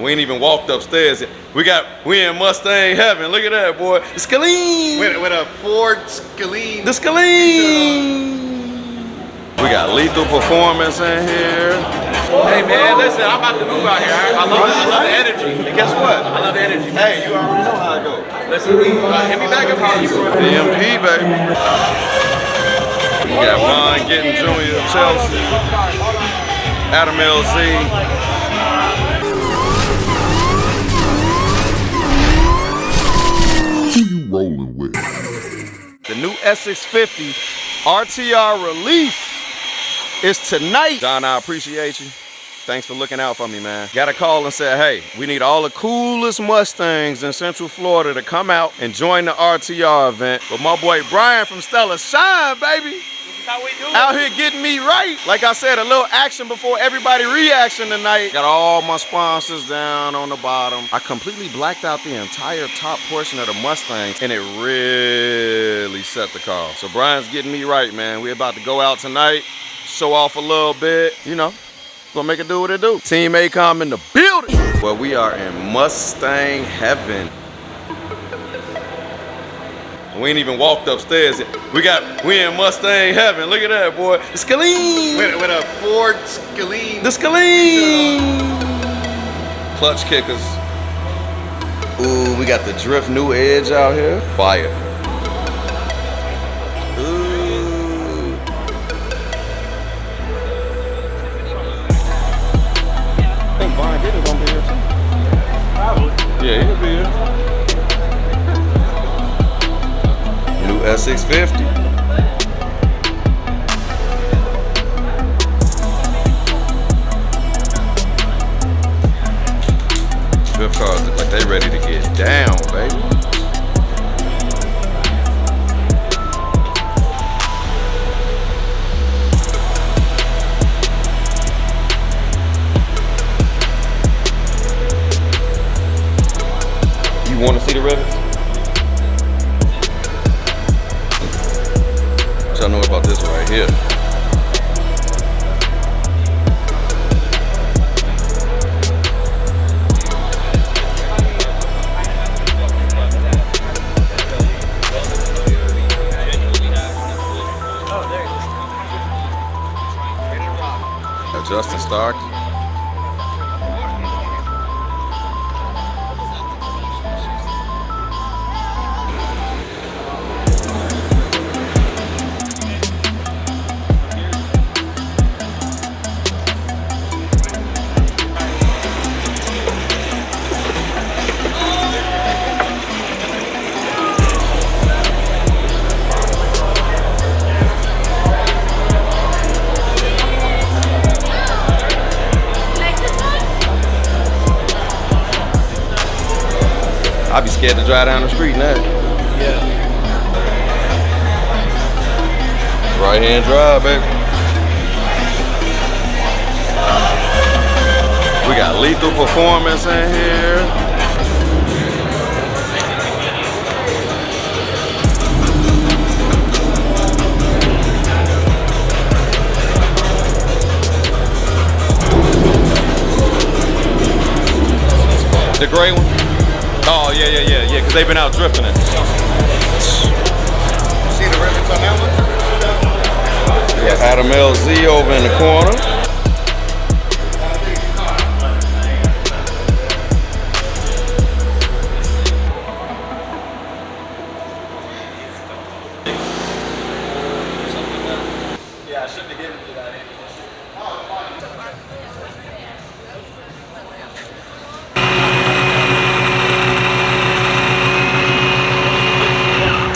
We ain't even walked upstairs yet. We in Mustang heaven. Look at that, boy. The Scalene. With a Ford Scalene. The Scalene. We got Lethal Performance in here. Hey man, listen, I'm about to move out here. I love the energy. And guess what? I love the energy. Hey, you already know how I go. Listen, hit me back up here. DMP, baby. We got Ron Getting Jr. Chelsea. Adam LZ. Rolling with the new S650 RTR release is tonight. John, I appreciate you. Thanks for looking out for me, man. Got a call and said, hey, we need all the coolest Mustangs in Central Florida to come out and join the RTR event. But my boy Brian from Stella Shine, baby. How we do out here getting me right. Like I said, a little action before everybody reaction tonight. Got all my sponsors down on the bottom. I completely blacked out the entire top portion of the Mustang and it really set the car. So Brian's getting me right, man. We're about to go out tonight, show off a little bit, you know, gonna make it do what it do. Team A.K.O.M in the building. Well, we are in Mustang heaven. We ain't even walked upstairs yet. We in Mustang heaven. Look at that, boy. The Scalene. With a Ford Scalene. The Scalene. Clutch kickers. Ooh, we got the Drift New Edge out here. Fire. Ooh. I think Brian Gittens gonna be here too. Probably. Yeah, he'll be here. New S650. Drift cars look like they ready to get down, baby. You want to see the rivets? I know about this one right here. Justin Stark. I'd be scared to drive down the street now. Yeah. Right hand drive, baby. We got Lethal Performance in here. The gray one? Oh, yeah, because they've been out drifting it. See the rivets on that one? We got Adam LZ over in the corner. Yeah, I shouldn't have given you that.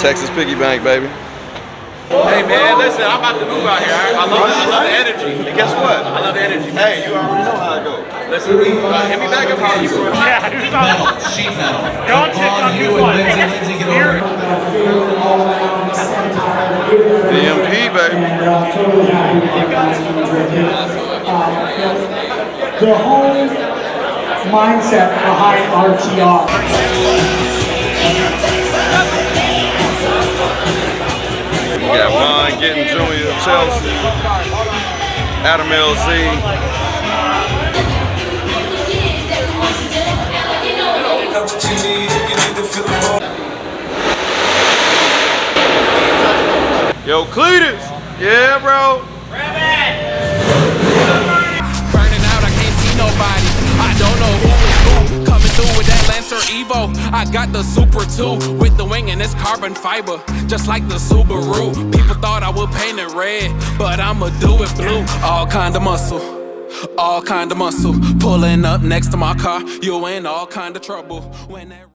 Texas Piggy Bank, baby. Hey man, listen, I'm about to move out here. I love the energy. And guess what? I love the energy. Hey, you already know how I go. Listen, hit me back up here. Yeah, metal, sheet metal. Don't sit on you one. DMP, baby. The whole mindset behind RTR. We got Ron Getting Jr. Chelsea. Adam LZ. what you need, you can either feel the more. Yo, Cletus. Yeah, bro. Burning out, I can't see nobody. I don't know who is who. Coming through with that Lancer Evo. I got the Super 2 with the wing and it's carbon fiber, just like the Subaru. People thought I would paint it red, but I'ma do it blue. All kind of muscle, all kind of muscle. Pulling up next to my car, you in all kind of trouble. When that